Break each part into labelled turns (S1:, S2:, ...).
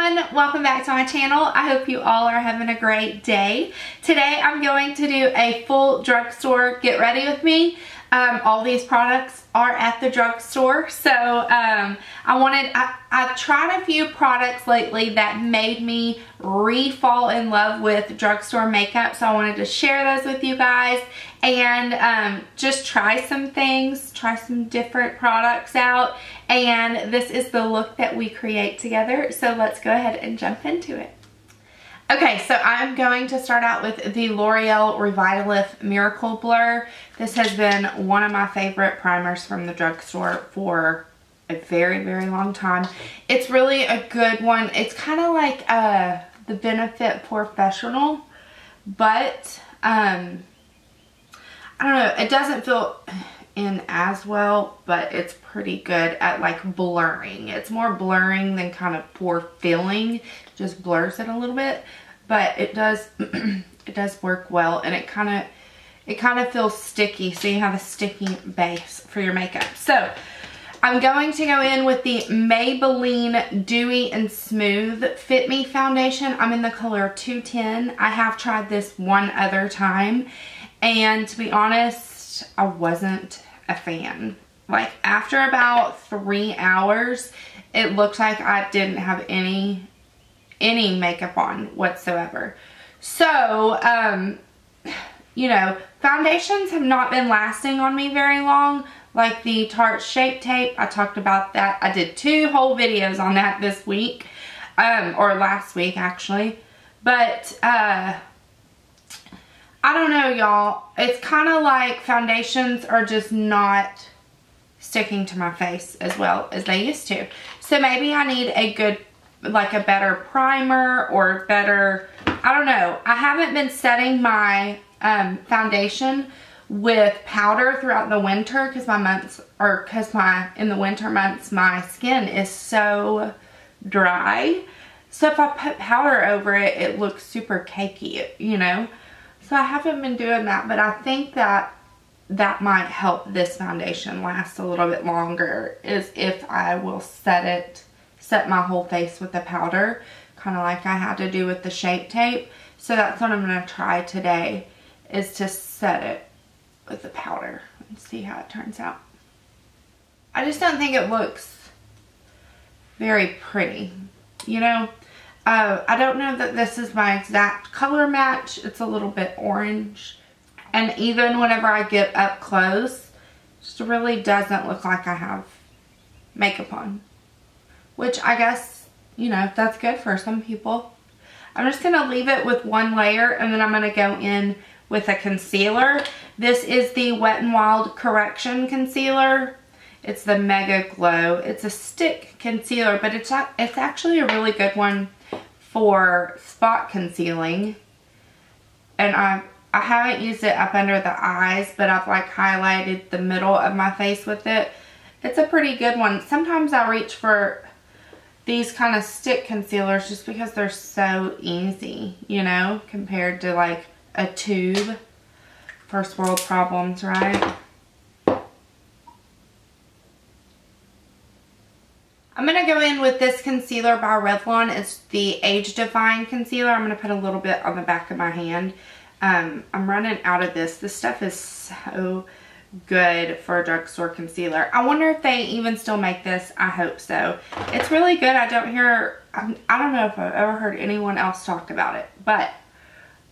S1: everyone, welcome back to my channel. I hope you all are having a great day. Today I'm going to do a full drugstore get ready with me. All these products are at the drugstore, so I've tried a few products lately that made me re-fall in love with drugstore makeup, so I wanted to share those with you guys and just try some things, try some different products out, and this is the look that we create together, so let's go ahead and jump into it. Okay, so I'm going to start out with the Loreal Miracle Blur. This has been one of my favorite primers from the drugstore for a very, very long time. It's really a good one. It's kind of like the Benefit Professional, but I don't know. It doesn't fill in as well, but it's pretty good at like blurring. It's more blurring than kind of pore filling. Just blurs it a little bit, but it does it does work well, and it kind of feels sticky, so you have a sticky base for your makeup. So I'm going to go in with the Maybelline Dewy and Smooth Fit Me foundation. I'm in the color 210. I have tried this one other time, and to be honest, I wasn't a fan. Like after about 3 hours, it looked like I didn't have any makeup on whatsoever. So, you know, foundations have not been lasting on me very long. Like the Tarte Shape Tape, I talked about that. I did 2 whole videos on that this week, or last week actually. But, I don't know, y'all. It's kind of like foundations are just not sticking to my face as well as they used to. So maybe I need a good, like a better primer or better, I don't know. I haven't been setting my foundation with powder throughout the winter because in the winter months my skin is so dry. So if I put powder over it, it looks super cakey, you know. So I haven't been doing that, but I think that might help this foundation last a little bit longer, is if I will set my whole face with the powder, kind of like I had to do with the Shape Tape. So that's what I'm going to try today, is to set it with the powder and see how it turns out. I just don't think it looks very pretty, you know. I don't know that this is my exact color match. It's a little bit orange, and even whenever I get up close, it just really doesn't look like I have makeup on. Which I guess, you know, that's good for some people. I'm just going to leave it with one layer, and then I'm going to go in with a concealer. This is the Wet n Wild Correction Concealer. It's the MegaGlow. It's a stick concealer, but it's actually a really good one for spot concealing. And I haven't used it up under the eyes, but I've like highlighted the middle of my face with it. It's a pretty good one. Sometimes I reach for these kind of stick concealers just because they're so easy, you know, compared to like a tube. First world problems, right? I'm going to go in with this concealer by Revlon. It's the Age Defying concealer. I'm going to put a little bit on the back of my hand. I'm running out of this. This stuff is so good for a drugstore concealer. I wonder if they even still make this. I hope so. It's really good. I don't know if I've ever heard anyone else talk about it, but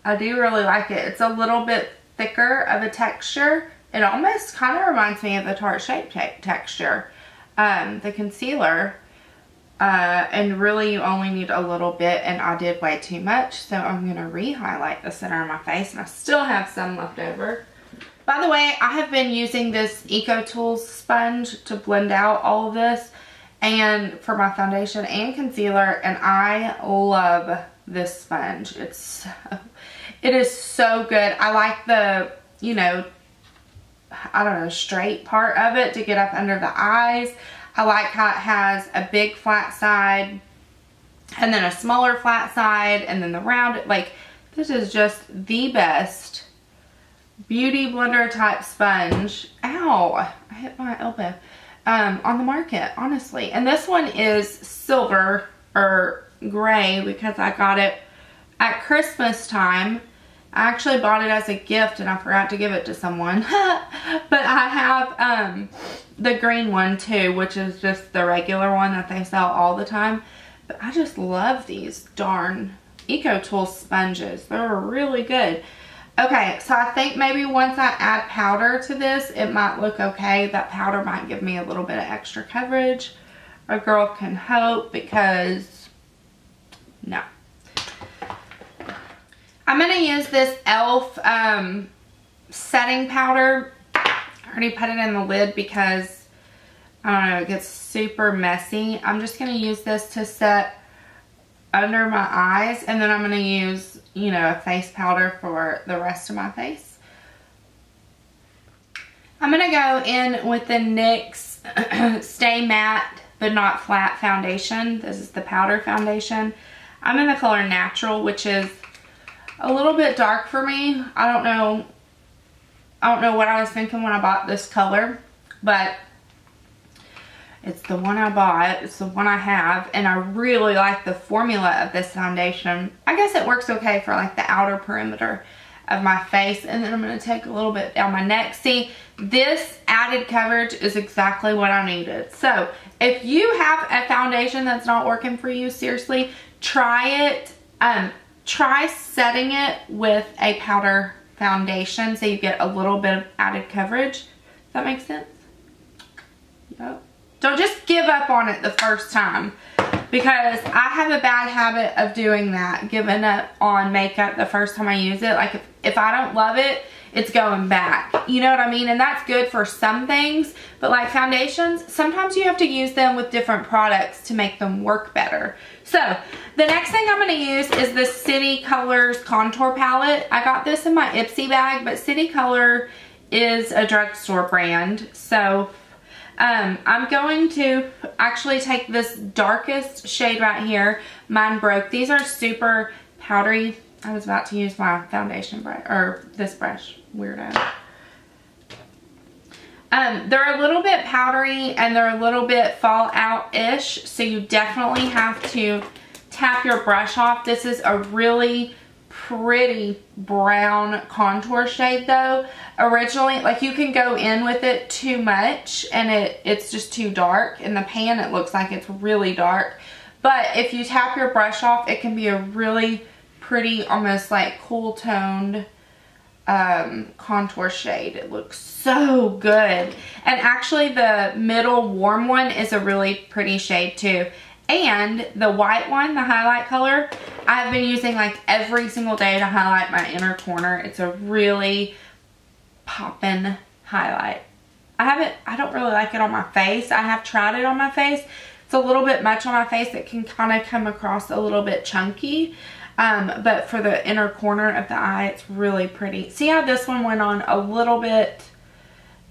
S1: I do really like it. It's a little bit thicker of a texture. It almost kind of reminds me of the Tarte Shape Tape texture, the concealer, and really you only need a little bit, and I did way too much, so I'm going to re-highlight the center of my face, and I still have some left over. By the way, I have been using this Eco Tools sponge to blend out all of this, and for my foundation and concealer, and I love this sponge. It is so good. I like the, you know, I don't know, straight part of it to get up under the eyes. I like how it has a big flat side and then a smaller flat side and then the round. Like, this is just the best beauty blender type sponge. Ow, I hit my elbow. On the market, honestly. And this one is silver, or gray because I got it at Christmas time. I actually bought it as a gift and I forgot to give it to someone. But I have the green one too, which is just the regular one that they sell all the time. But I just love these darn EcoTool sponges. They're really good. Okay, so I think maybe once I add powder to this, it might look okay. That powder might give me a little bit of extra coverage. A girl can hope, because no. I'm going to use this e.l.f. setting powder. I already put it in the lid because, I don't know, it gets super messy. I'm just going to use this to set under my eyes, and then I'm going to use, you know, a face powder for the rest of my face. I'm going to go in with the NYX Stay Matte But Not Flat foundation. This is the powder foundation. I'm in the color Natural, which is a little bit dark for me. I don't know what I was thinking when I bought this color, but it's the one I bought. It's the one I have, and I really like the formula of this foundation. I guess it works okay for like the outer perimeter of my face, and then I'm going to take a little bit down my neck. See, this added coverage is exactly what I needed. So if you have a foundation that's not working for you, seriously, try it. Try setting it with a powder foundation so you get a little bit of added coverage. Does that make sense? Yep. Don't just give up on it the first time, because I have a bad habit of doing that, giving up on makeup the first time I use it. Like if I don't love it, it's going back. You know what I mean? And that's good for some things, but like foundations, sometimes you have to use them with different products to make them work better. So the next thing I'm going to use is the City Colors contour palette. I got this in my Ipsy bag, but City Color is a drugstore brand. So I'm going to actually take this darkest shade right here, Mine Broke. These are super powdery. I was about to use my foundation brush, or this brush, weirdo. They're a little bit powdery and they're a little bit fallout-ish, so you definitely have to tap your brush off. This is a really pretty brown contour shade though. Originally, like, you can go in with it too much and it's just too dark. In the pan it looks like it's really dark, but if you tap your brush off, it can be a really pretty, almost like cool toned contour shade. It looks so good. And actually the middle warm one is a really pretty shade too. And the white one, the highlight color, I've been using like every single day to highlight my inner corner. It's a really poppin' highlight. I don't really like it on my face. I have tried it on my face. It's a little bit much on my face. It can kind of come across a little bit chunky. But for the inner corner of the eye, it's really pretty. See how this one went on a little bit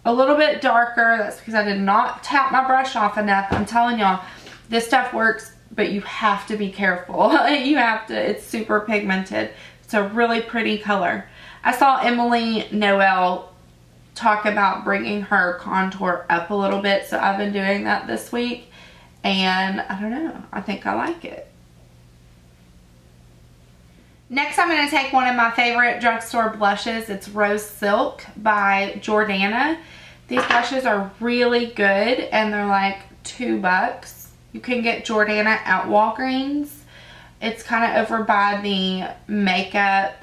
S1: darker? That's because I did not tap my brush off enough. I'm telling y'all, this stuff works, but you have to be careful. You have to, it's super pigmented. It's a really pretty color. I saw Emily Noel talk about bringing her contour up a little bit, so I've been doing that this week, and I don't know, I think I like it. Next, I'm going to take one of my favorite drugstore blushes. It's Rose Silk by Jordana. These blushes are really good, and they're like $2. You can get Jordana at Walgreens. It's kind of over by the makeup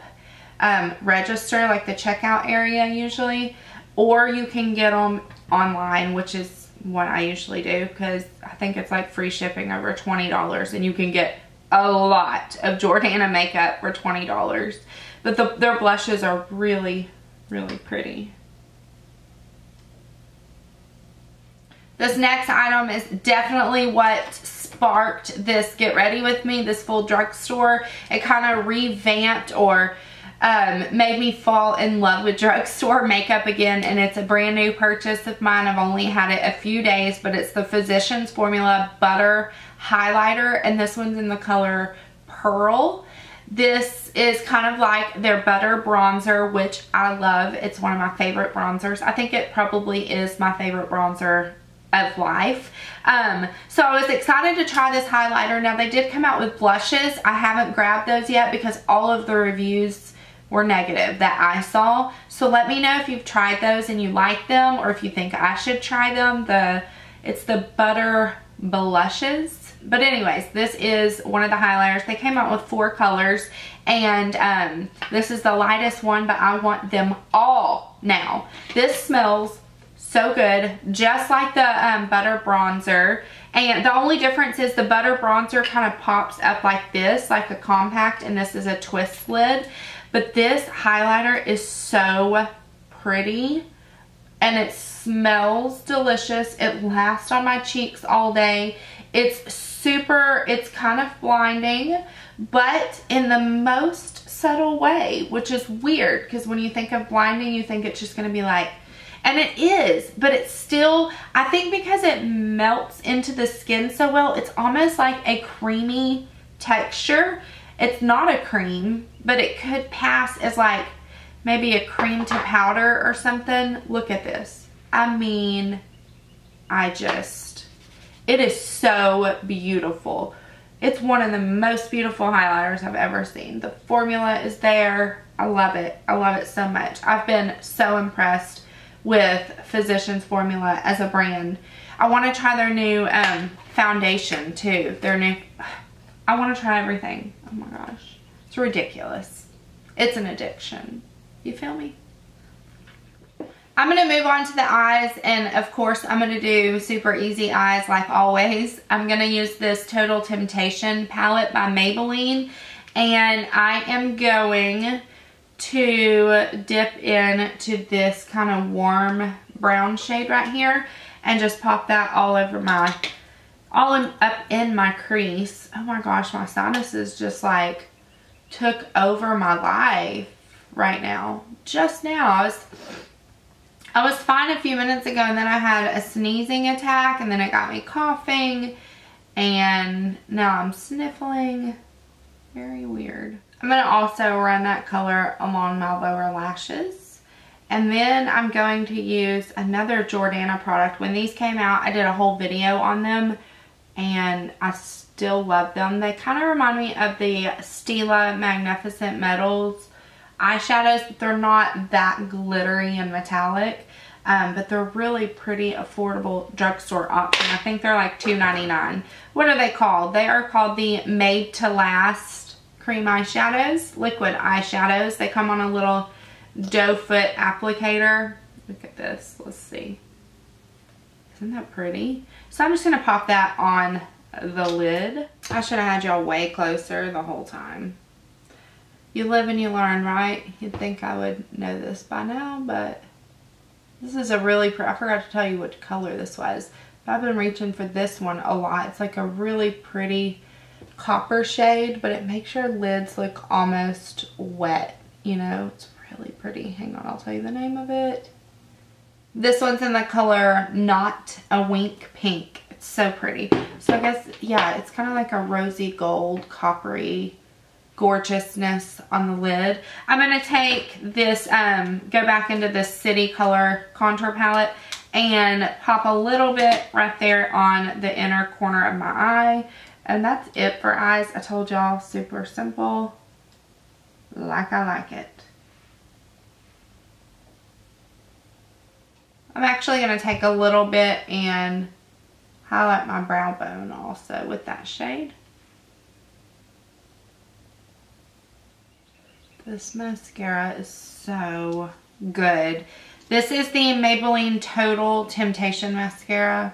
S1: register, like the checkout area usually. Or you can get them online, which is what I usually do, because I think it's like free shipping over $20, and you can get a lot of Jordana makeup for $20. But their blushes are really, really pretty. This next item is definitely what sparked this Get Ready With Me, this full drugstore. It kind of revamped or made me fall in love with drugstore makeup again, and it's a brand new purchase of mine. I've only had it a few days, but it's the Physicians Formula Butter Highlighter, and this one's in the color Pearl. This is kind of like their butter bronzer, which I love. It's one of my favorite bronzers. I think it probably is my favorite bronzer of life. So I was excited to try this highlighter. Now they did come out with blushes. I haven't grabbed those yet because all of the reviews were negative that I saw. So let me know if you've tried those and you like them, or if you think I should try them. It's the Butter Blushes. But anyways, this is one of the highlighters. They came out with 4 colors, and this is the lightest one, but I want them all now. This smells so good, just like the Butter Bronzer. And the only difference is the Butter Bronzer kind of pops up like this, like a compact, and this is a twist lid. But this highlighter is so pretty, and it smells delicious. It lasts on my cheeks all day. It's kind of blinding, but in the most subtle way, which is weird, because when you think of blinding, you think it's just going to be like, and it is, but it's still, I think because it melts into the skin so well, it's almost like a creamy texture. It's not a cream, but it could pass as like maybe a cream to powder or something. Look at this. I mean, it is so beautiful. It's one of the most beautiful highlighters I've ever seen. The formula is there. I love it. I love it so much. I've been so impressed with Physician's formula as a brand. I want to try their new foundation too. I want to try everything. Oh my gosh. It's ridiculous. It's an addiction. You feel me? I'm going to move on to the eyes, and of course I'm going to do super easy eyes like always. I'm going to use this Total Temptation palette by Maybelline, and I am going to dip into this kind of warm brown shade right here and just pop that all over up in my crease. Oh my gosh, my sinuses just like took over my life right now. Just now, I was fine a few minutes ago, and then I had a sneezing attack, and then it got me coughing, and now I'm sniffling. Very weird. I'm going to also run that color along my lower lashes, and then I'm going to use another Jordana product. When these came out, I did a whole video on them, and I still love them. They kind of remind me of the Stila Magnificent Metals eyeshadows, but they're not that glittery and metallic, but they're really pretty affordable drugstore option. I think they're like $2.99. What are they called? They are called the Made to Last cream eyeshadows, liquid eyeshadows. They come on a little doe foot applicator. Look at this. Let's see. Isn't that pretty? So I'm just going to pop that on the lid. I should have had y'all way closer the whole time. You live and you learn, right? You'd think I would know this by now, but this is a really I forgot to tell you what color this was, but I've been reaching for this one a lot. It's like a really pretty copper shade, but it makes your lids look almost wet, you know? It's really pretty. Hang on, I'll tell you the name of it. This one's in the color Not a Wink Pink. It's so pretty. So I guess, yeah, it's kind of like a rosy gold, coppery gorgeousness on the lid. I'm going to take this, go back into this City Color contour palette and pop a little bit right there on the inner corner of my eye. And that's it for eyes. I told y'all, super simple, like I like it. I'm actually going to take a little bit and highlight my brow bone also with that shade. This mascara is so good. This is the Maybelline Total Temptation mascara.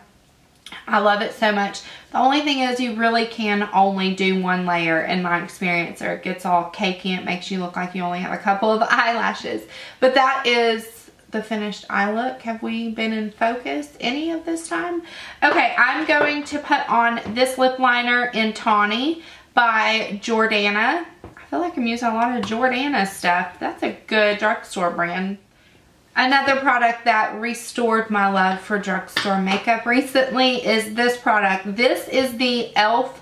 S1: I love it so much. The only thing is you really can only do one layer in my experience, or it gets all cakey and it makes you look like you only have a couple of eyelashes. But that is the finished eye look. Have we been in focus any of this time? Okay, I'm going to put on this lip liner in Tawny by Jordana. I feel like I'm using a lot of Jordana stuff. That's a good drugstore brand. Another product that restored my love for drugstore makeup recently is this product. This is the e.l.f.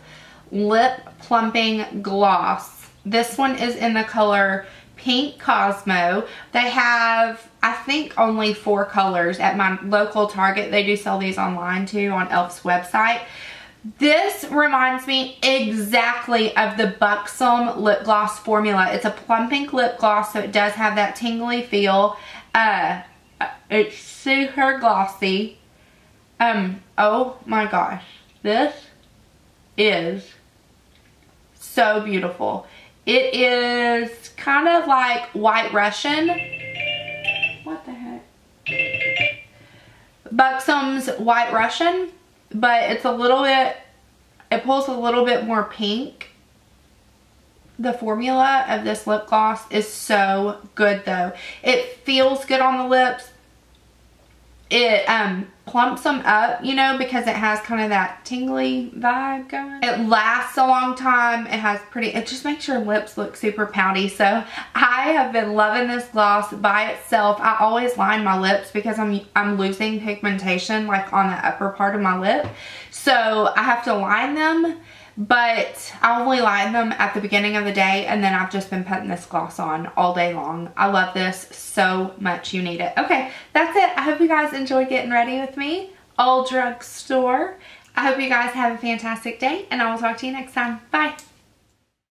S1: Lip Plumping Gloss. This one is in the color Pink Cosmo. They have, I think, only 4 colors at my local Target. They do sell these online too on e.l.f.'s website. This reminds me exactly of the Buxom lip gloss formula. It's a plumping lip gloss, so it does have that tingly feel. It's super glossy. Oh my gosh. This is so beautiful. It is kind of like White Russian. What the heck? Buxom's White Russian, but it's a little bit, it pulls a little bit more pink. The formula of this lip gloss is so good though. It feels good on the lips. It plumps them up, you know, because it has kind of that tingly vibe going. It lasts a long time. It has pretty, it just makes your lips look super pouty. So I have been loving this gloss by itself. I always line my lips because I'm losing pigmentation like on the upper part of my lip. So I have to line them, but I only line them at the beginning of the day, and then I've just been putting this gloss on all day long. I love this so much. You need it. Okay, that's it. I hope you guys enjoyed getting ready with me. All Drugstore. I hope you guys have a fantastic day, and I will talk to you next time. Bye.